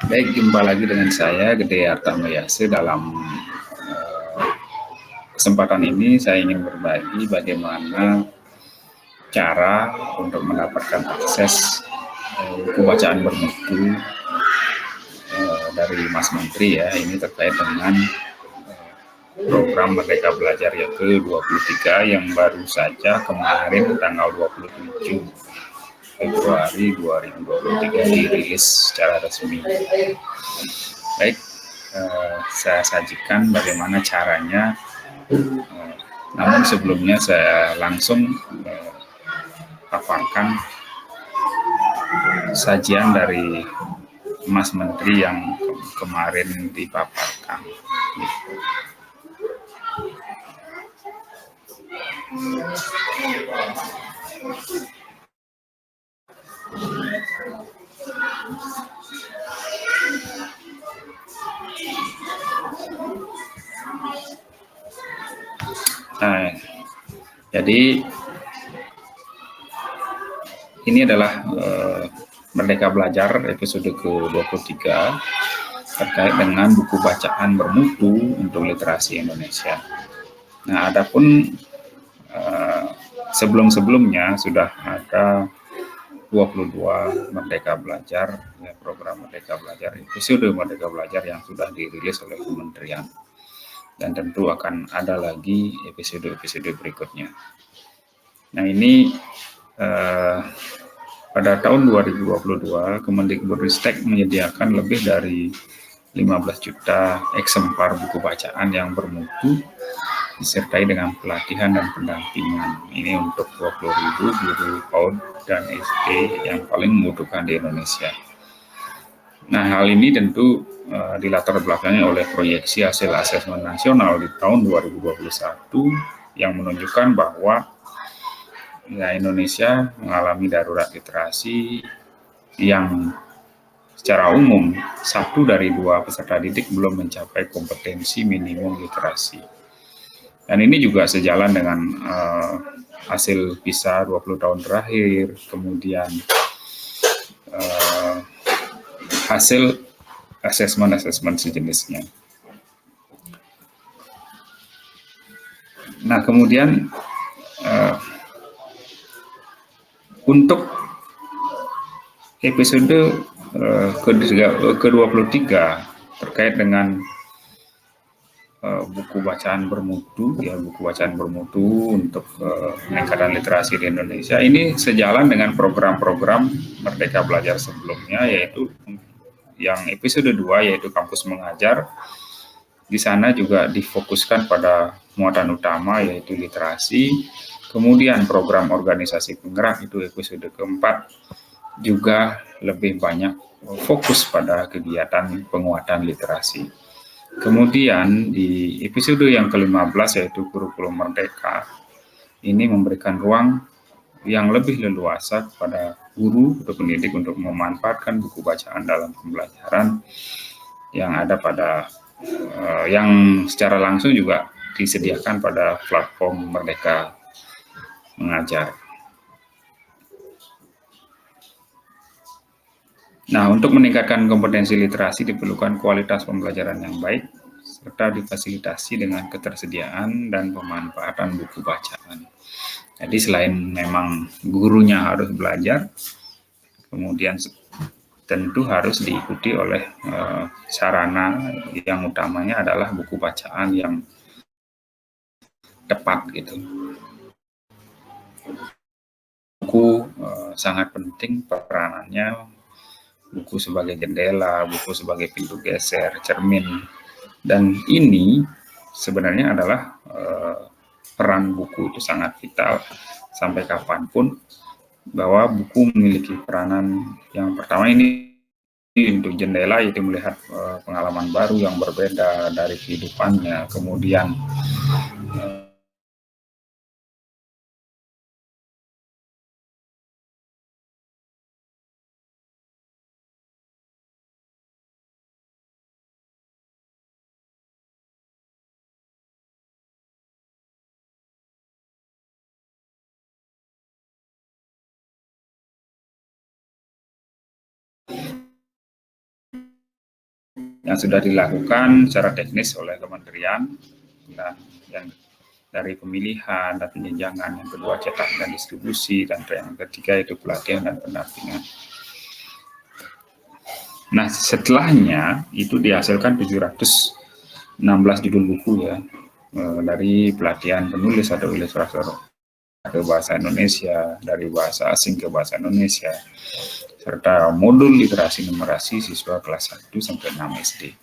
Baik, jumpa lagi dengan saya Gede Artamayase. Dalam kesempatan ini saya ingin berbagi bagaimana cara untuk mendapatkan akses buku bacaan bermutu dari Mas Menteri ya. Ini terkait dengan program Merdeka Belajar yang ke-23 yang baru saja kemarin tanggal 27 Februari 2023 dirilis secara resmi. Baik, saya sajikan bagaimana caranya. Namun sebelumnya saya langsung paparkan sajian dari Mas Menteri yang kemarin dipaparkan. Nah, jadi ini adalah Merdeka Belajar episode ke-23 terkait dengan buku bacaan bermutu untuk literasi Indonesia. Nah, adapun sebelum-sebelumnya sudah ada 22 Merdeka Belajar, ya, program Merdeka Belajar, episode Merdeka Belajar yang sudah dirilis oleh Kementerian. Dan tentu akan ada lagi episode-episode berikutnya. Nah, ini pada tahun 2022, Kemendikbudristek menyediakan lebih dari 15 juta eksemplar buku bacaan yang bermutu disertai dengan pelatihan dan pendampingan. Ini untuk 20.000 guru PAUD dan SD yang paling membutuhkan di Indonesia. Nah, hal ini tentu dilatar belakangi oleh proyeksi hasil asesmen nasional di tahun 2021 yang menunjukkan bahwa ya, Indonesia mengalami darurat literasi yang secara umum 1 dari 2 peserta didik belum mencapai kompetensi minimum literasi. Dan ini juga sejalan dengan hasil PISA 20 tahun terakhir, kemudian hasil asesmen sejenisnya. Nah, kemudian untuk episode ke-23 terkait dengan buku bacaan bermutu, ya, buku bacaan bermutu untuk peningkatan literasi di Indonesia. Ini sejalan dengan program-program Merdeka Belajar sebelumnya, yaitu yang episode 2 yaitu Kampus Mengajar. Di sana juga difokuskan pada muatan utama yaitu literasi. Kemudian program organisasi penggerak itu episode keempat juga lebih banyak fokus pada kegiatan penguatan literasi. Kemudian di episode yang ke-15 yaitu kurikulum merdeka, ini memberikan ruang yang lebih leluasa kepada guru atau pendidik untuk memanfaatkan buku bacaan dalam pembelajaran yang ada pada yang secara langsung juga disediakan pada platform Merdeka Mengajar. Nah, untuk meningkatkan kompetensi literasi diperlukan kualitas pembelajaran yang baik, serta difasilitasi dengan ketersediaan dan pemanfaatan buku bacaan. Jadi selain memang gurunya harus belajar, kemudian tentu harus diikuti oleh sarana yang utamanya adalah buku bacaan yang tepat gitu. Buku sangat penting peranannya. Buku sebagai jendela, buku sebagai pintu geser, cermin, dan ini sebenarnya adalah peran buku itu sangat vital sampai kapanpun, bahwa buku memiliki peranan yang pertama ini untuk jendela, yaitu melihat pengalaman baru yang berbeda dari kehidupannya, kemudian yang sudah dilakukan secara teknis oleh kementerian, dan yang dari pemilihan dan penjenjangan, yang kedua cetak dan distribusi, dan yang ketiga itu pelatihan dan pendampingan. Nah, setelahnya itu dihasilkan 716 judul buku ya, dari pelatihan penulis atau ilustrator ke bahasa Indonesia, dari bahasa asing ke bahasa Indonesia, serta modul literasi numerasi siswa kelas 1 sampai 6 SD.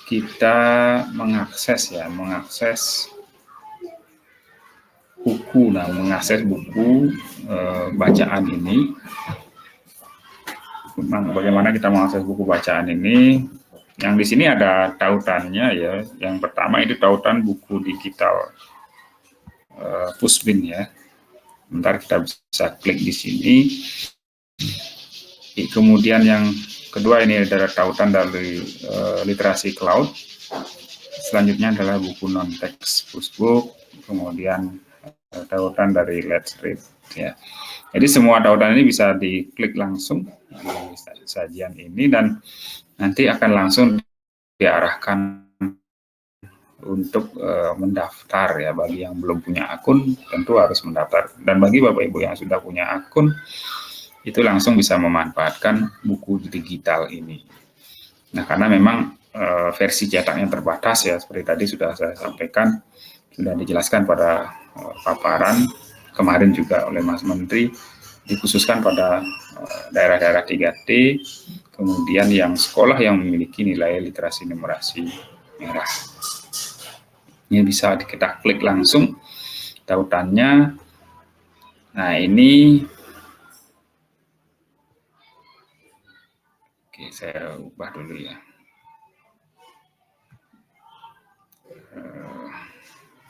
Kita mengakses buku. Nah, mengakses buku bacaan ini, bagaimana kita mengakses buku bacaan ini? Yang di sini ada tautannya ya. Yang pertama itu tautan buku digital Pushbin ya. Bentar, kita bisa klik di sini. Kemudian yang kedua ini adalah tautan dari literasi cloud. Selanjutnya adalah buku non-teks Pushbook. Kemudian tautan dari Let's Read ya. Jadi semua tautan ini bisa diklik langsung di sajian ini, dan nanti akan langsung diarahkan untuk mendaftar ya. Bagi yang belum punya akun tentu harus mendaftar, dan bagi Bapak Ibu yang sudah punya akun itu langsung bisa memanfaatkan buku digital ini. Nah, karena memang versi cetaknya terbatas ya, seperti tadi sudah saya sampaikan, sudah dijelaskan pada paparan kemarin juga oleh Mas Menteri, dikhususkan pada daerah-daerah 3T, kemudian yang sekolah yang memiliki nilai literasi numerasi merah. Ini bisa kita klik langsung tautannya. Nah, ini oke, saya ubah dulu ya.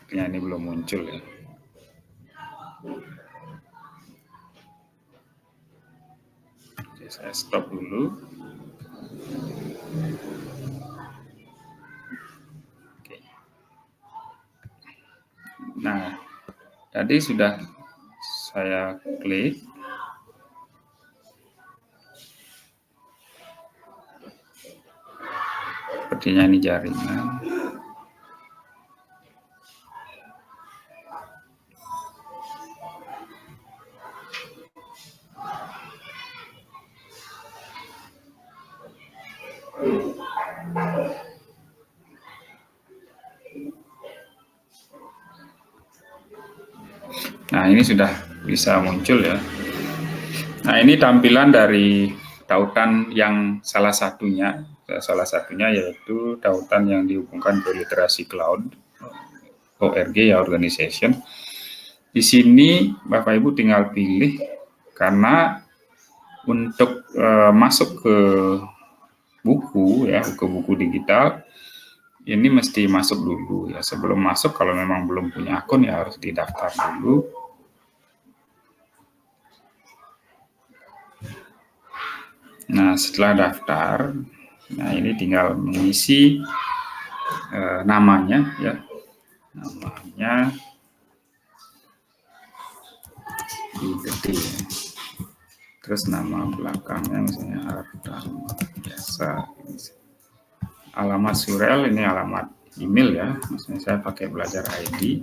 Ini belum muncul ya. Oke, saya stop dulu. Oke. Nah, tadi sudah saya klik. Sepertinya ini jaringan. Nah, ini sudah bisa muncul ya. Nah, ini tampilan dari tautan yang salah satunya yaitu tautan yang dihubungkan ke literasi cloud ORG ya, organization. Di sini Bapak Ibu tinggal pilih, karena untuk masuk ke buku ya, ke buku digital ini mesti masuk dulu ya. Sebelum masuk, kalau memang belum punya akun ya harus didaftar dulu. Nah, setelah daftar, nah ini tinggal mengisi namanya ya, namanya diketik, terus nama belakangnya misalnya Ardham biasa, alamat surel ini alamat email ya, maksudnya saya pakai belajar ID.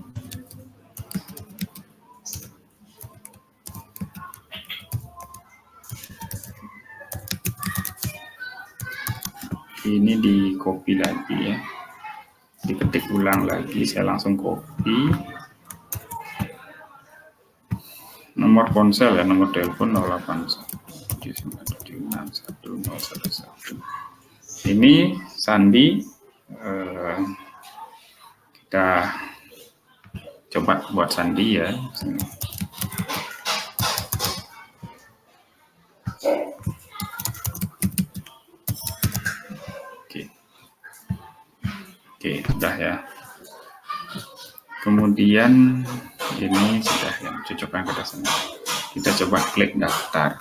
Ini di copy lagi ya, diketik ulang lagi, saya langsung copy. Nomor ponsel ya, nomor telepon 0817976111. Ini sandi, kita Coba buat sandi ya. Oke, sudah ya. Kemudian ini sudah yang cocokkan ke dasarnya. Kita coba klik daftar.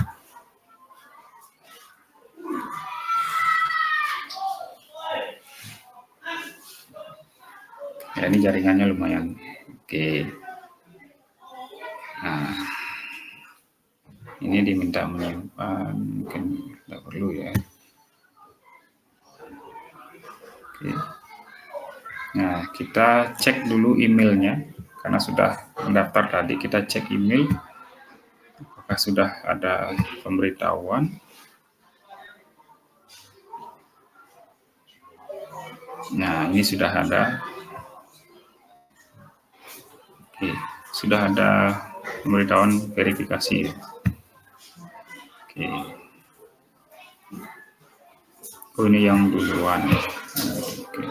Ya, ini jaringannya lumayan. Oke. Nah, ini diminta menyimpan, mungkin tidak perlu ya. Oke. Nah, kita cek dulu emailnya, karena sudah mendaftar tadi, kita cek email, apakah sudah ada pemberitahuan. Nah, ini sudah ada. Oke, sudah ada pemberitahuan verifikasi. Oke. Oh, ini yang duluan ya. Oke.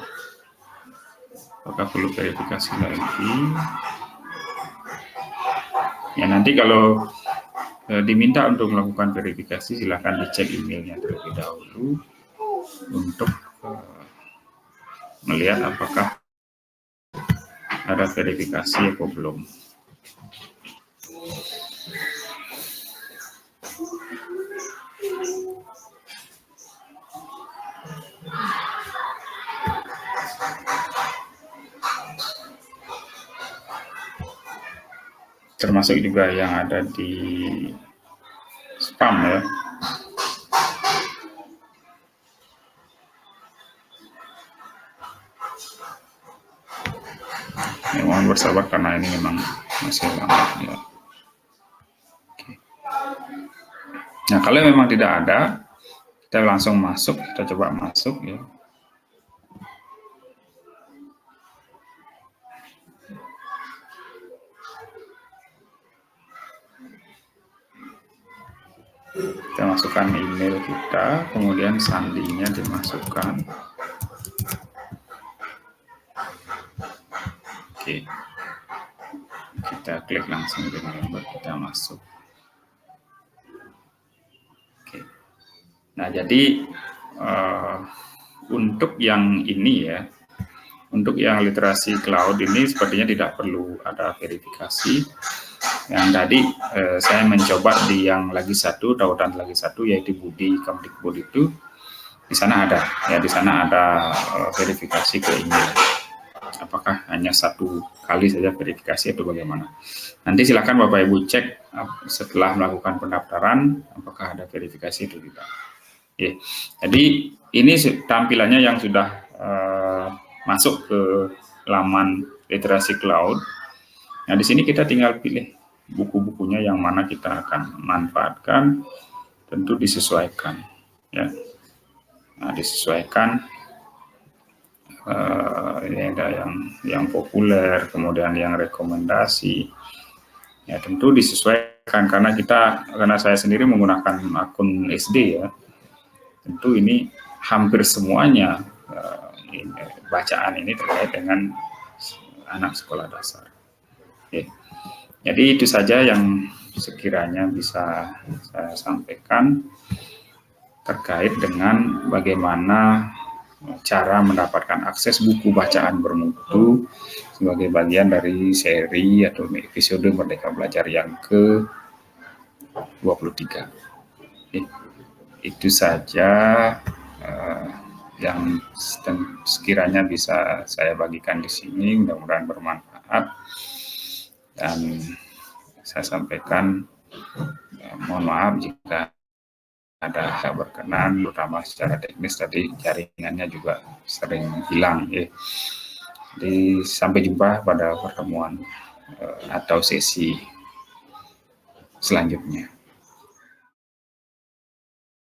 Apakah perlu verifikasi lagi? Ya, nanti kalau diminta untuk melakukan verifikasi, silakan dicek emailnya terlebih dahulu untuk melihat apakah ada verifikasi atau belum. Termasuk juga yang ada di spam ya. Ya, mohon bersabar karena ini memang masih lama ya. Oke. Nah, kalau memang tidak ada, kita langsung masuk, kita coba masuk ya. Kita masukkan email kita, kemudian sandinya dimasukkan. Oke, kita klik langsung dengan membuat kita masuk. Oke. Nah, jadi untuk yang ini ya, untuk yang literasi cloud ini sepertinya tidak perlu ada verifikasi. Yang tadi saya mencoba di yang lagi satu, tautan lagi satu, yaitu Budi Kemdikbud itu, di sana ada ya, di sana ada verifikasi ke email. Apakah hanya satu kali saja verifikasi atau bagaimana? Nanti silakan Bapak Ibu cek setelah melakukan pendaftaran apakah ada verifikasi atau tidak. Oke. Jadi ini tampilannya yang sudah masuk ke laman literasi cloud. Nah, di sini kita tinggal pilih buku-bukunya yang mana kita akan manfaatkan, tentu disesuaikan ya. Nah, disesuaikan ini ada yang populer, kemudian yang rekomendasi ya, tentu disesuaikan karena saya sendiri menggunakan akun SD ya, tentu ini hampir semuanya bacaan ini terkait dengan anak sekolah dasar. Oke. Jadi itu saja yang sekiranya bisa saya sampaikan terkait dengan bagaimana cara mendapatkan akses buku bacaan bermutu sebagai bagian dari seri atau episode Merdeka Belajar yang ke-23. Itu saja yang sekiranya bisa saya bagikan di sini, mudah-mudahan bermanfaat. Dan saya sampaikan, mohon maaf jika ada yang berkenan, terutama secara teknis tadi jaringannya juga sering hilang. Ya. Jadi sampai jumpa pada pertemuan atau sesi selanjutnya.